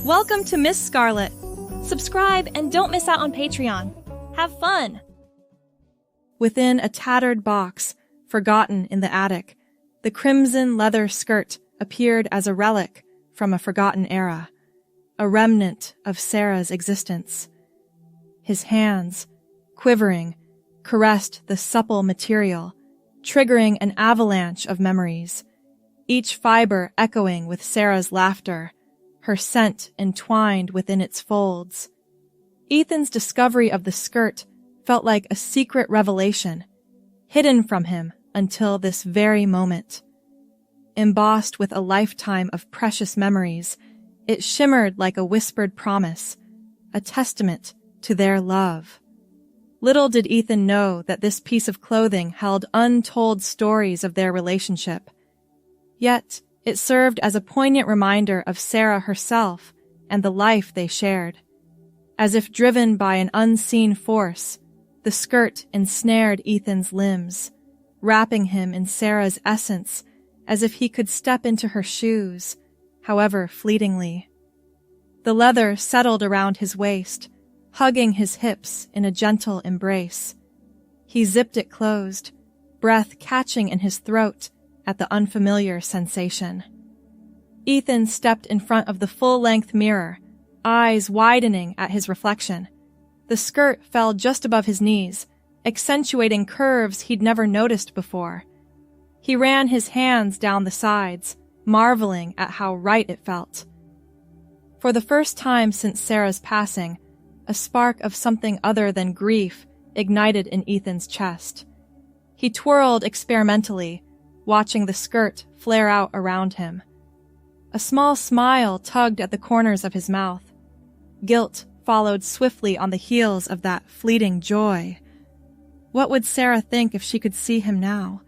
Welcome to Miss Scarlett. Subscribe and don't miss out on Patreon. Have fun! Within a tattered box, forgotten in the attic, the crimson leather skirt appeared as a relic from a forgotten era, a remnant of Sarah's existence. His hands, quivering, caressed the supple material, triggering an avalanche of memories, each fiber echoing with Sarah's laughter, her scent entwined within its folds. Ethan's discovery of the skirt felt like a secret revelation, hidden from him until this very moment. Embossed with a lifetime of precious memories, it shimmered like a whispered promise, a testament to their love. Little did Ethan know that this piece of clothing held untold stories of their relationship. Yet, it served as a poignant reminder of Sarah herself and the life they shared. As if driven by an unseen force, the skirt ensnared Ethan's limbs, wrapping him in Sarah's essence as if he could step into her shoes, however fleetingly. The leather settled around his waist, hugging his hips in a gentle embrace. He zipped it closed, breath catching in his throat at the unfamiliar sensation. Ethan stepped in front of the full-length mirror, eyes widening at his reflection. The skirt fell just above his knees, accentuating curves he'd never noticed before. He ran his hands down the sides, marveling at how right it felt. For the first time since Sarah's passing, a spark of something other than grief ignited in Ethan's chest. He twirled experimentally, watching the skirt flare out around him. A small smile tugged at the corners of his mouth. Guilt followed swiftly on the heels of that fleeting joy. What would Sarah think if she could see him now?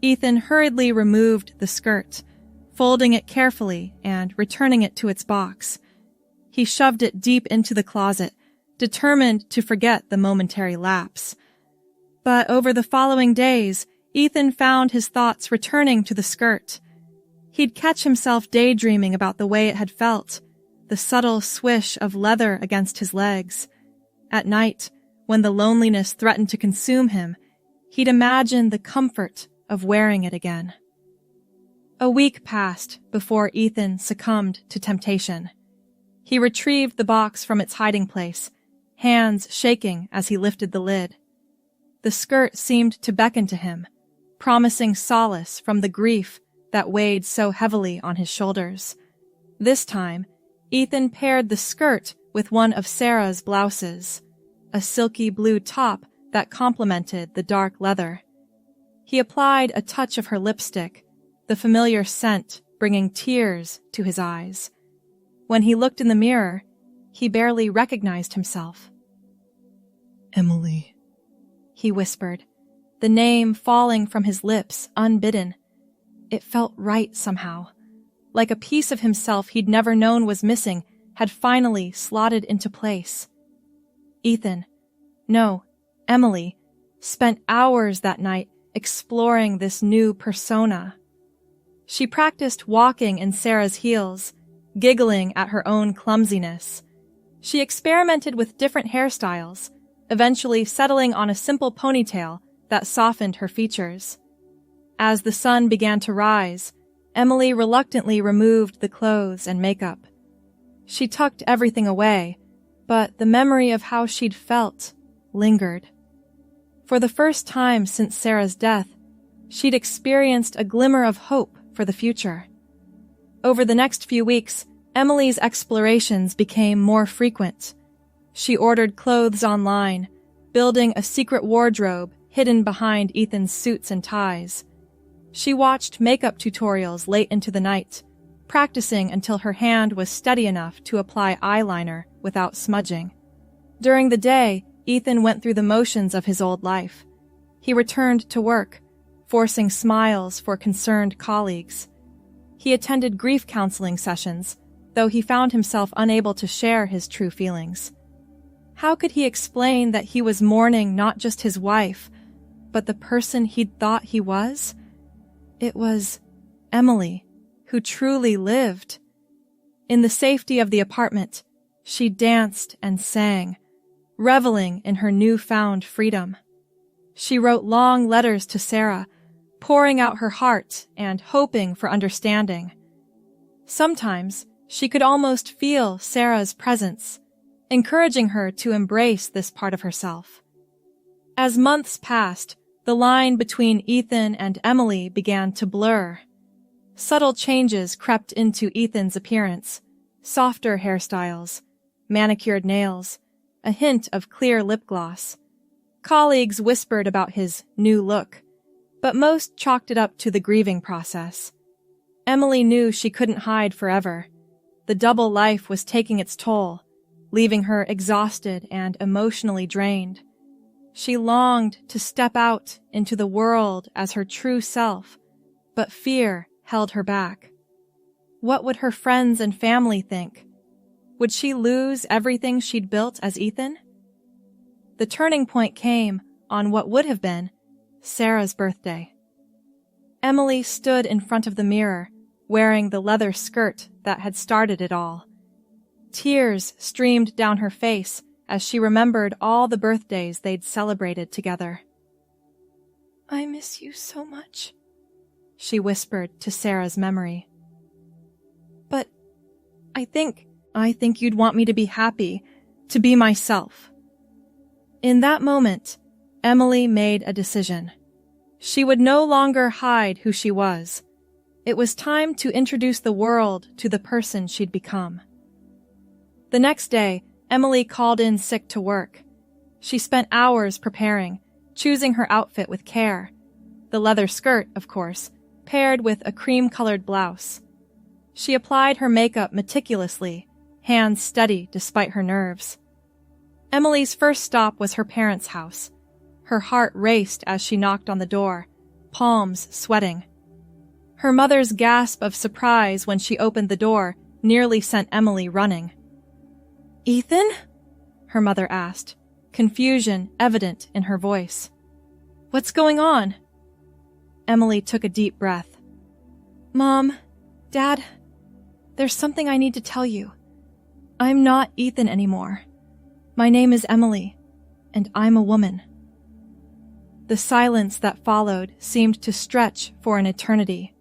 Ethan hurriedly removed the skirt, folding it carefully and returning it to its box. He shoved it deep into the closet, determined to forget the momentary lapse. But over the following days, Ethan found his thoughts returning to the skirt. He'd catch himself daydreaming about the way it had felt, the subtle swish of leather against his legs. At night, when the loneliness threatened to consume him, he'd imagine the comfort of wearing it again. A week passed before Ethan succumbed to temptation. He retrieved the box from its hiding place, hands shaking as he lifted the lid. The skirt seemed to beckon to him, promising solace from the grief that weighed so heavily on his shoulders. This time, Ethan paired the skirt with one of Sarah's blouses, a silky blue top that complemented the dark leather. He applied a touch of her lipstick, the familiar scent bringing tears to his eyes. When he looked in the mirror, he barely recognized himself. "Emily," he whispered, the name falling from his lips unbidden. It felt right somehow, like a piece of himself he'd never known was missing had finally slotted into place. Ethan, no, Emily, spent hours that night exploring this new persona. She practiced walking in Sarah's heels, giggling at her own clumsiness. She experimented with different hairstyles, eventually settling on a simple ponytail that softened her features. As the sun began to rise, Emily reluctantly removed the clothes and makeup. She tucked everything away, but the memory of how she'd felt lingered. For the first time since Sarah's death, she'd experienced a glimmer of hope for the future. Over the next few weeks, Emily's explorations became more frequent. She ordered clothes online, building a secret wardrobe hidden behind Ethan's suits and ties. She watched makeup tutorials late into the night, practicing until her hand was steady enough to apply eyeliner without smudging. During the day, Ethan went through the motions of his old life. He returned to work, forcing smiles for concerned colleagues. He attended grief counseling sessions, though he found himself unable to share his true feelings. How could he explain that he was mourning not just his wife, but the person he'd thought he was? It was Emily, who truly lived. In the safety of the apartment, she danced and sang, reveling in her newfound freedom. She wrote long letters to Sarah, pouring out her heart and hoping for understanding. Sometimes she could almost feel Sarah's presence, encouraging her to embrace this part of herself. As months passed, the line between Ethan and Emily began to blur. Subtle changes crept into Ethan's appearance, softer hairstyles, manicured nails, a hint of clear lip gloss. Colleagues whispered about his new look, but most chalked it up to the grieving process. Emily knew she couldn't hide forever. The double life was taking its toll, leaving her exhausted and emotionally drained. She longed to step out into the world as her true self, but fear held her back. What would her friends and family think? Would she lose everything she'd built as Ethan? The turning point came on what would have been Sarah's birthday. Emily stood in front of the mirror, wearing the leather skirt that had started it all. Tears streamed down her face as she remembered all the birthdays they'd celebrated together. "I miss you so much," she whispered to Sarah's memory. "But I think you'd want me to be happy, to be myself." In that moment, Emily made a decision. She would no longer hide who she was. It was time to introduce the world to the person she'd become. The next day, Emily called in sick to work. She spent hours preparing, choosing her outfit with care. The leather skirt, of course, paired with a cream-colored blouse. She applied her makeup meticulously, hands steady despite her nerves. Emily's first stop was her parents' house. Her heart raced as she knocked on the door, palms sweating. Her mother's gasp of surprise when she opened the door nearly sent Emily running. "Ethan?" her mother asked, confusion evident in her voice. "What's going on?" Emily took a deep breath. "Mom, Dad, there's something I need to tell you. I'm not Ethan anymore. My name is Emily, and I'm a woman." The silence that followed seemed to stretch for an eternity.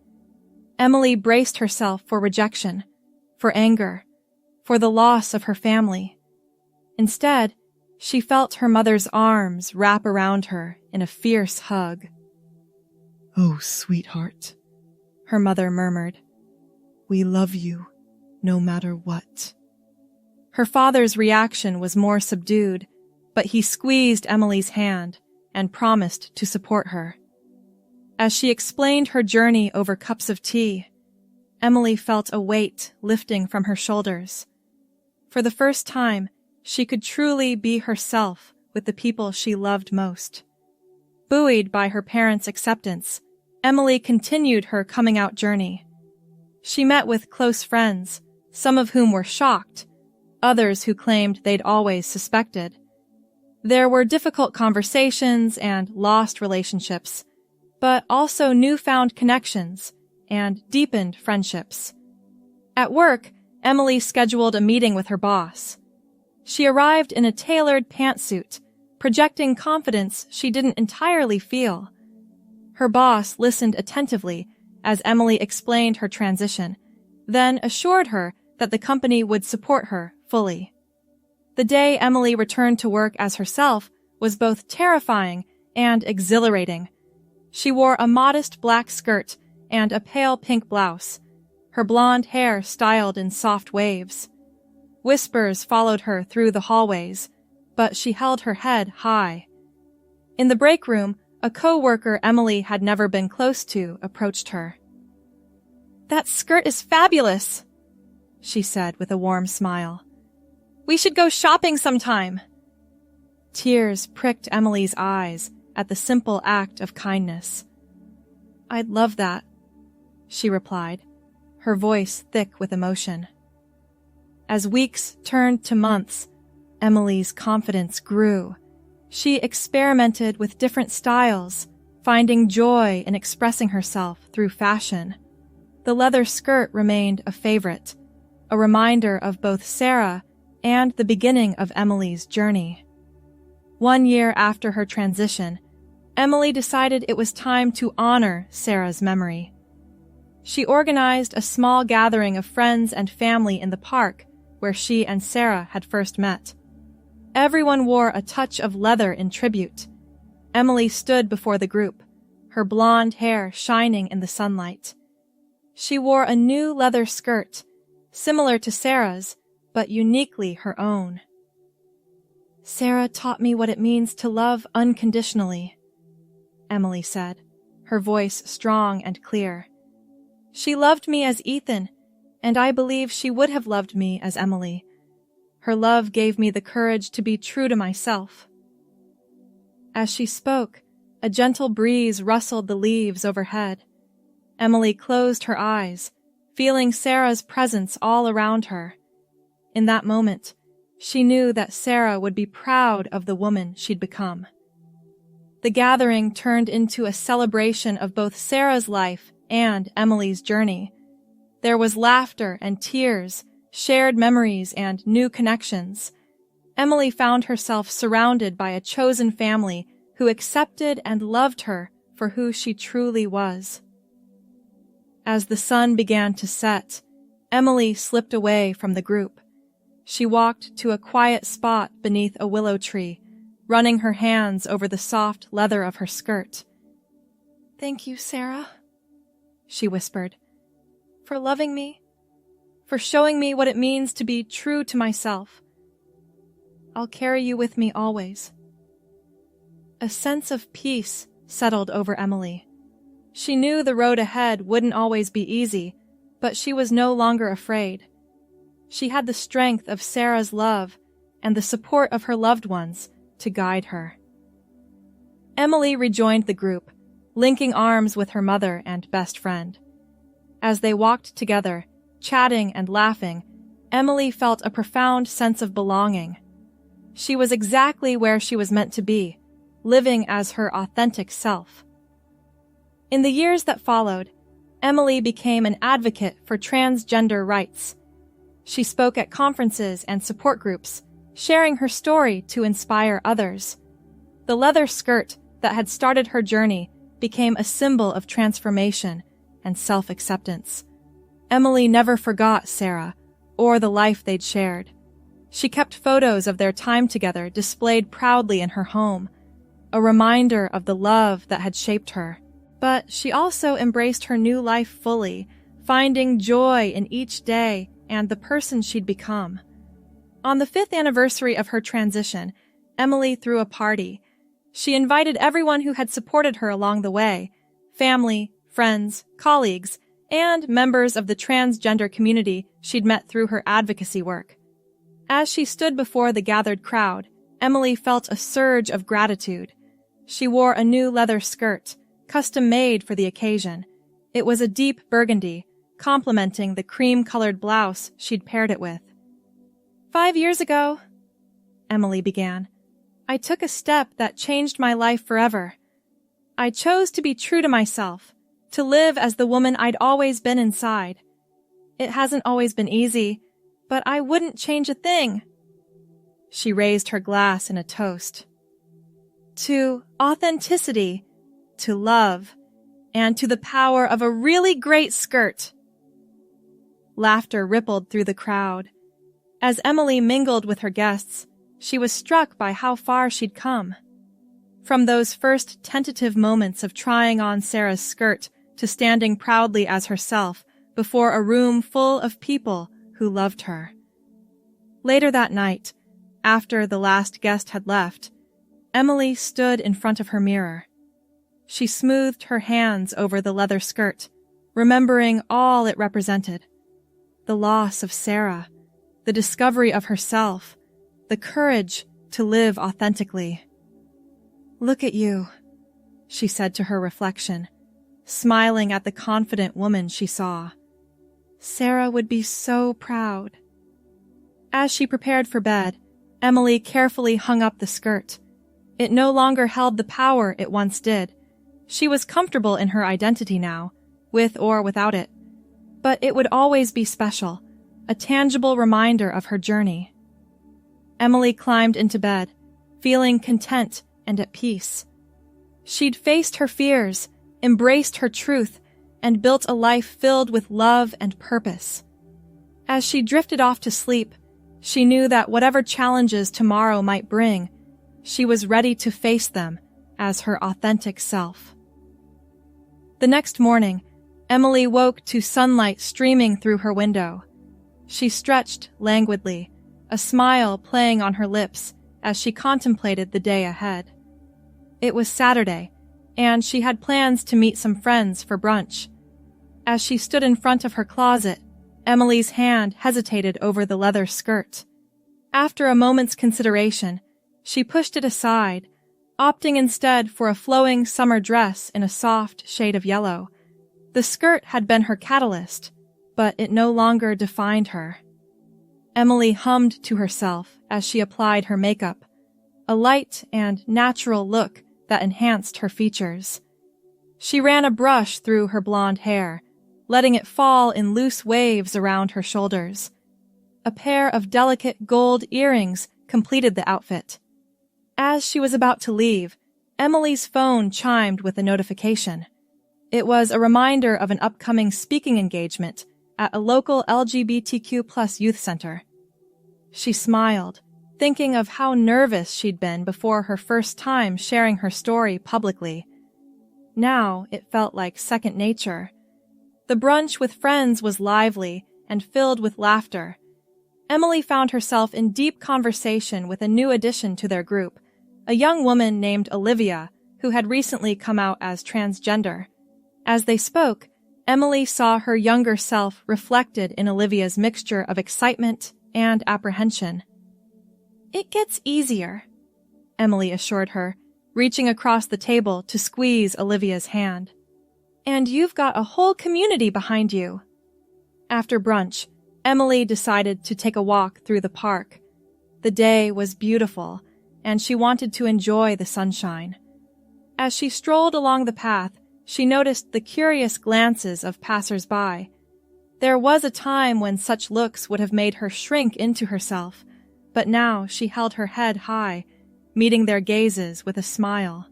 Emily braced herself for rejection, for anger, for the loss of her family. Instead, she felt her mother's arms wrap around her in a fierce hug. "Oh, sweetheart," her mother murmured. "We love you, no matter what." Her father's reaction was more subdued, but he squeezed Emily's hand and promised to support her. As she explained her journey over cups of tea, Emily felt a weight lifting from her shoulders. For the first time, she could truly be herself with the people she loved most. Buoyed by her parents' acceptance, Emily continued her coming-out journey. She met with close friends, some of whom were shocked, others who claimed they'd always suspected. There were difficult conversations and lost relationships, but also newfound connections and deepened friendships. At work, Emily scheduled a meeting with her boss. She arrived in a tailored pantsuit, projecting confidence she didn't entirely feel. Her boss listened attentively as Emily explained her transition, then assured her that the company would support her fully. The day Emily returned to work as herself was both terrifying and exhilarating. She wore a modest black skirt and a pale pink blouse, her blonde hair styled in soft waves. Whispers followed her through the hallways, but she held her head high. In the break room, a co-worker Emily had never been close to approached her. "That skirt is fabulous," she said with a warm smile. "We should go shopping sometime." Tears pricked Emily's eyes at the simple act of kindness. "I'd love that," she replied, her voice thick with emotion. As weeks turned to months, Emily's confidence grew. She experimented with different styles, finding joy in expressing herself through fashion. The leather skirt remained a favorite, a reminder of both Sarah and the beginning of Emily's journey. 1 year after her transition, Emily decided it was time to honor Sarah's memory. She organized a small gathering of friends and family in the park where she and Sarah had first met. Everyone wore a touch of leather in tribute. Emily stood before the group, her blonde hair shining in the sunlight. She wore a new leather skirt, similar to Sarah's, but uniquely her own. "Sarah taught me what it means to love unconditionally," Emily said, her voice strong and clear. "She loved me as Ethan, and I believe she would have loved me as Emily. Her love gave me the courage to be true to myself." As she spoke, a gentle breeze rustled the leaves overhead. Emily closed her eyes, feeling Sarah's presence all around her. In that moment, she knew that Sarah would be proud of the woman she'd become. The gathering turned into a celebration of both Sarah's life and Emily's journey. There was laughter and tears, shared memories and new connections. Emily found herself surrounded by a chosen family who accepted and loved her for who she truly was. As the sun began to set, Emily slipped away from the group. She walked to a quiet spot beneath a willow tree, running her hands over the soft leather of her skirt. "Thank you, Sarah," she whispered, "for loving me, for showing me what it means to be true to myself. I'll carry you with me always." A sense of peace settled over Emily. She knew the road ahead wouldn't always be easy, but she was no longer afraid. She had the strength of Sarah's love and the support of her loved ones to guide her. Emily rejoined the group, linking arms with her mother and best friend. As they walked together, chatting and laughing, Emily felt a profound sense of belonging. She was exactly where she was meant to be, living as her authentic self. In the years that followed, Emily became an advocate for transgender rights. She spoke at conferences and support groups, sharing her story to inspire others. The leather skirt that had started her journey became a symbol of transformation and self-acceptance. Emily never forgot Sarah or the life they'd shared. She kept photos of their time together displayed proudly in her home, a reminder of the love that had shaped her. But she also embraced her new life fully, finding joy in each day and the person she'd become. On the 5th anniversary of her transition, Emily threw a party. She invited everyone who had supported her along the way, family, friends, colleagues, and members of the transgender community she'd met through her advocacy work. As she stood before the gathered crowd, Emily felt a surge of gratitude. She wore a new leather skirt, custom-made for the occasion. It was a deep burgundy, complementing the cream-colored blouse she'd paired it with. 5 years ago, Emily began, I took a step that changed my life forever. I chose to be true to myself, to live as the woman I'd always been inside. It hasn't always been easy, but I wouldn't change a thing. She raised her glass in a toast. To authenticity, to love, and to the power of a really great skirt. Laughter rippled through the crowd. As Emily mingled with her guests, she was struck by how far she'd come. From those first tentative moments of trying on Sarah's skirt to standing proudly as herself before a room full of people who loved her. Later that night, after the last guest had left, Emily stood in front of her mirror. She smoothed her hands over the leather skirt, remembering all it represented. The loss of Sarah, the discovery of herself, the courage to live authentically. Look at you, she said to her reflection, smiling at the confident woman she saw. Sarah would be so proud. As she prepared for bed, Emily carefully hung up the skirt. It no longer held the power it once did. She was comfortable in her identity now, with or without it. But it would always be special, a tangible reminder of her journey. Emily climbed into bed, feeling content and at peace. She'd faced her fears, embraced her truth, and built a life filled with love and purpose. As she drifted off to sleep, she knew that whatever challenges tomorrow might bring, she was ready to face them as her authentic self. The next morning, Emily woke to sunlight streaming through her window. She stretched languidly, a smile playing on her lips as she contemplated the day ahead. It was Saturday, and she had plans to meet some friends for brunch. As she stood in front of her closet, Emily's hand hesitated over the leather skirt. After a moment's consideration, she pushed it aside, opting instead for a flowing summer dress in a soft shade of yellow. The skirt had been her catalyst, but it no longer defined her. Emily hummed to herself as she applied her makeup, a light and natural look that enhanced her features. She ran a brush through her blonde hair, letting it fall in loose waves around her shoulders. A pair of delicate gold earrings completed the outfit. As she was about to leave, Emily's phone chimed with a notification. It was a reminder of an upcoming speaking engagement at a local LGBTQ+ youth center. She smiled, thinking of how nervous she'd been before her first time sharing her story publicly. Now it felt like second nature. The brunch with friends was lively and filled with laughter. Emily found herself in deep conversation with a new addition to their group, a young woman named Olivia, who had recently come out as transgender. As they spoke, Emily saw her younger self reflected in Olivia's mixture of excitement and apprehension. "It gets easier," Emily assured her, reaching across the table to squeeze Olivia's hand. "And you've got a whole community behind you." After brunch, Emily decided to take a walk through the park. The day was beautiful, and she wanted to enjoy the sunshine. As she strolled along the path, she noticed the curious glances of passers-by. There was a time when such looks would have made her shrink into herself, but now she held her head high, meeting their gazes with a smile.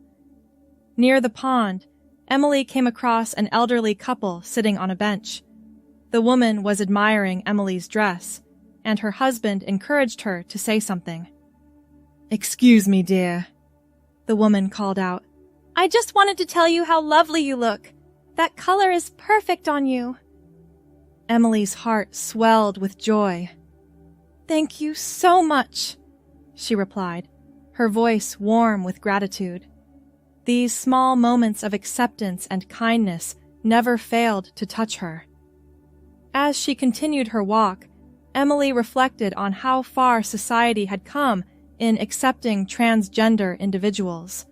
Near the pond, Emily came across an elderly couple sitting on a bench. The woman was admiring Emily's dress, and her husband encouraged her to say something. "Excuse me, dear," the woman called out. "I just wanted to tell you how lovely you look. That color is perfect on you." Emily's heart swelled with joy. "Thank you so much," she replied, her voice warm with gratitude. These small moments of acceptance and kindness never failed to touch her. As she continued her walk, Emily reflected on how far society had come in accepting transgender individuals.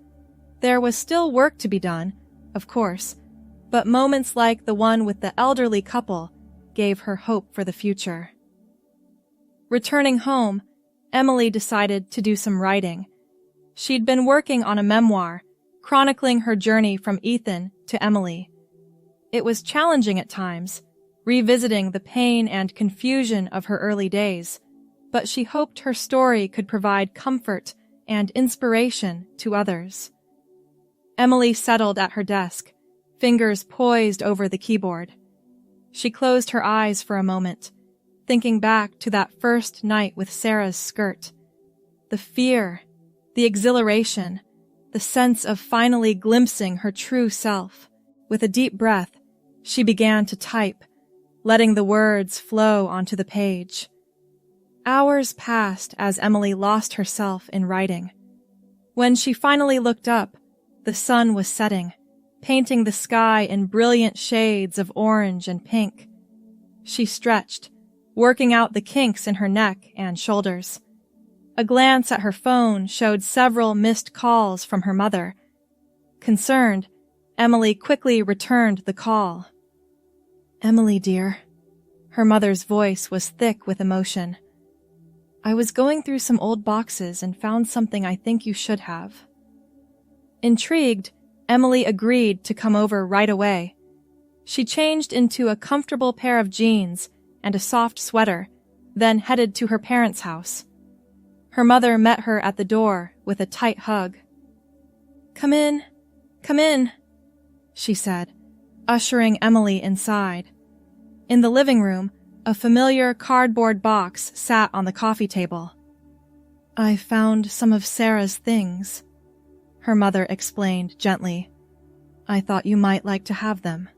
There was still work to be done, of course, but moments like the one with the elderly couple gave her hope for the future. Returning home, Emily decided to do some writing. She'd been working on a memoir, chronicling her journey from Ethan to Emily. It was challenging at times, revisiting the pain and confusion of her early days, but she hoped her story could provide comfort and inspiration to others. Emily settled at her desk, fingers poised over the keyboard. She closed her eyes for a moment, thinking back to that first night with Sarah's skirt. The fear, the exhilaration, the sense of finally glimpsing her true self. With a deep breath, she began to type, letting the words flow onto the page. Hours passed as Emily lost herself in writing. When she finally looked up, the sun was setting, painting the sky in brilliant shades of orange and pink. She stretched, working out the kinks in her neck and shoulders. A glance at her phone showed several missed calls from her mother. Concerned, Emily quickly returned the call. "Emily, dear." Her mother's voice was thick with emotion. "I was going through some old boxes and found something I think you should have." Intrigued, Emily agreed to come over right away. She changed into a comfortable pair of jeans and a soft sweater, then headed to her parents' house. Her mother met her at the door with a tight hug. "Come in, she said, ushering Emily inside. In the living room, a familiar cardboard box sat on the coffee table. "I found some of Sarah's things," her mother explained gently. "I thought you might like to have them."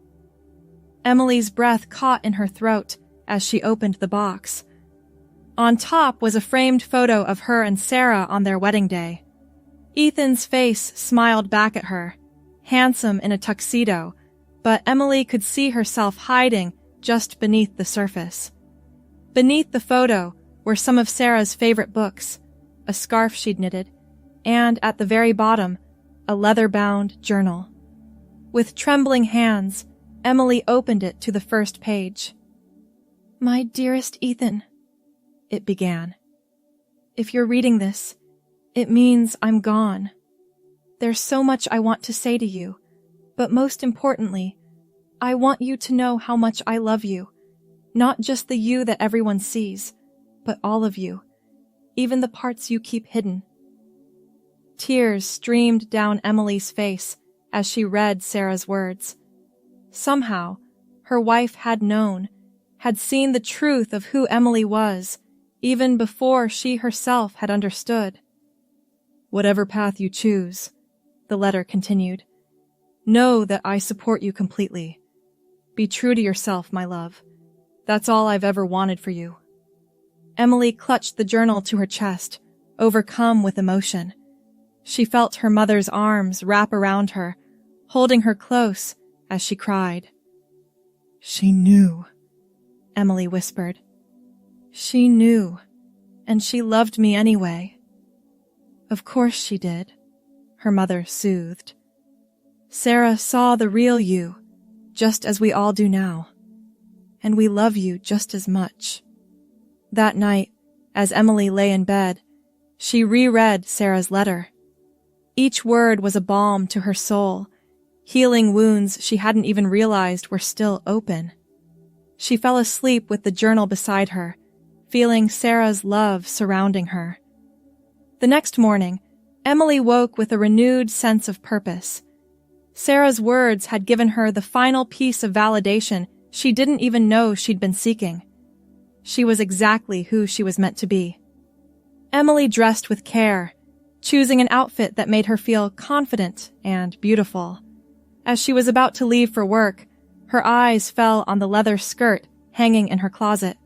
Emily's breath caught in her throat as she opened the box. On top was a framed photo of her and Sarah on their wedding day. Ethan's face smiled back at her, handsome in a tuxedo, but Emily could see herself hiding just beneath the surface. Beneath the photo were some of Sarah's favorite books, a scarf she'd knitted, and at the very bottom, a leather-bound journal. With trembling hands, Emily opened it to the first page. "My dearest Ethan," it began. "If you're reading this, it means I'm gone. There's so much I want to say to you, but most importantly, I want you to know how much I love you, not just the you that everyone sees, but all of you, even the parts you keep hidden." Tears streamed down Emily's face as she read Sarah's words. Somehow, her wife had known, had seen the truth of who Emily was, even before she herself had understood. "Whatever path you choose," the letter continued, "know that I support you completely. Be true to yourself, my love. That's all I've ever wanted for you." Emily clutched the journal to her chest, overcome with emotion. She felt her mother's arms wrap around her, holding her close as she cried. "She knew," Emily whispered. "She knew, and she loved me anyway." "Of course she did," her mother soothed. "Sarah saw the real you, just as we all do now. And we love you just as much." That night, as Emily lay in bed, she reread Sarah's letter. Each word was a balm to her soul, healing wounds she hadn't even realized were still open. She fell asleep with the journal beside her, feeling Sarah's love surrounding her. The next morning, Emily woke with a renewed sense of purpose. Sarah's words had given her the final piece of validation she didn't even know she'd been seeking. She was exactly who she was meant to be. Emily dressed with care, choosing an outfit that made her feel confident and beautiful. As she was about to leave for work, her eyes fell on the leather skirt hanging in her closet.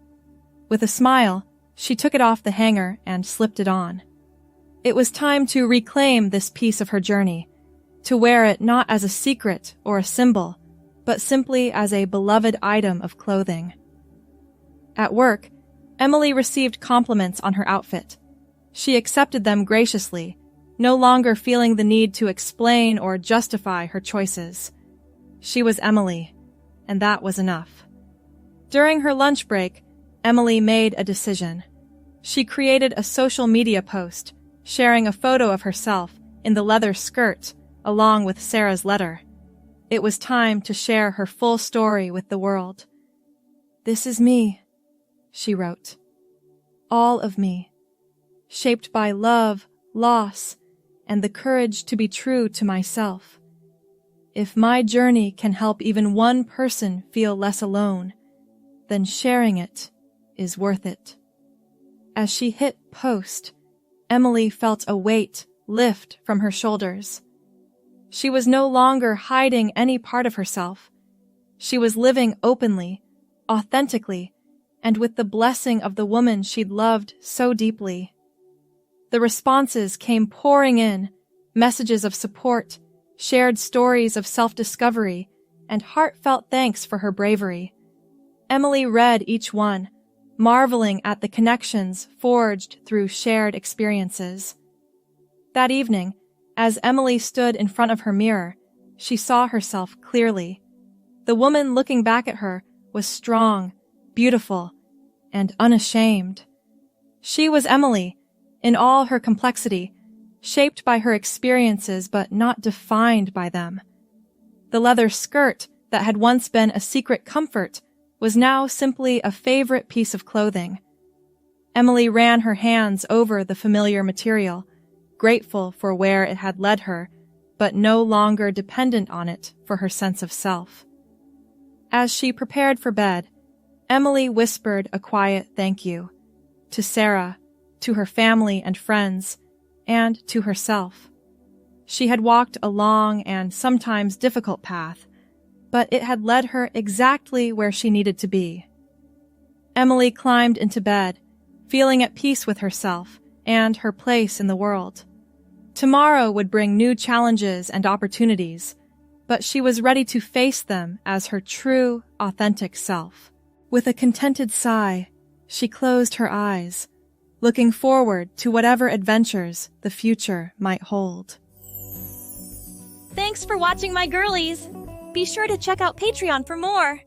With a smile, she took it off the hanger and slipped it on. It was time to reclaim this piece of her journey, to wear it not as a secret or a symbol, but simply as a beloved item of clothing. At work, Emily received compliments on her outfit. She accepted them graciously, no longer feeling the need to explain or justify her choices. She was Emily, and that was enough. During her lunch break, Emily made a decision. She created a social media post, sharing a photo of herself in the leather skirt along with Sarah's letter. It was time to share her full story with the world. "This is me," she wrote. "All of me, shaped by love, loss, and the courage to be true to myself. If my journey can help even one person feel less alone, then sharing it is worth it." As she hit post, Emily felt a weight lift from her shoulders. She was no longer hiding any part of herself. She was living openly, authentically, and with the blessing of the woman she'd loved so deeply. The responses came pouring in, messages of support, shared stories of self-discovery, and heartfelt thanks for her bravery. Emily read each one, marveling at the connections forged through shared experiences. That evening, as Emily stood in front of her mirror, she saw herself clearly. The woman looking back at her was strong, beautiful, and unashamed. She was Emily, in all her complexity, shaped by her experiences but not defined by them. The leather skirt that had once been a secret comfort was now simply a favorite piece of clothing. Emily ran her hands over the familiar material, grateful for where it had led her, but no longer dependent on it for her sense of self. As she prepared for bed, Emily whispered a quiet thank you to Sarah, to her family and friends, and to herself. She had walked a long and sometimes difficult path, but it had led her exactly where she needed to be. Emily climbed into bed, feeling at peace with herself and her place in the world. Tomorrow would bring new challenges and opportunities, but she was ready to face them as her true, authentic self. With a contented sigh, she closed her eyes, looking forward to whatever adventures the future might hold. Thanks for watching, my girlies! Be sure to check out Patreon for more!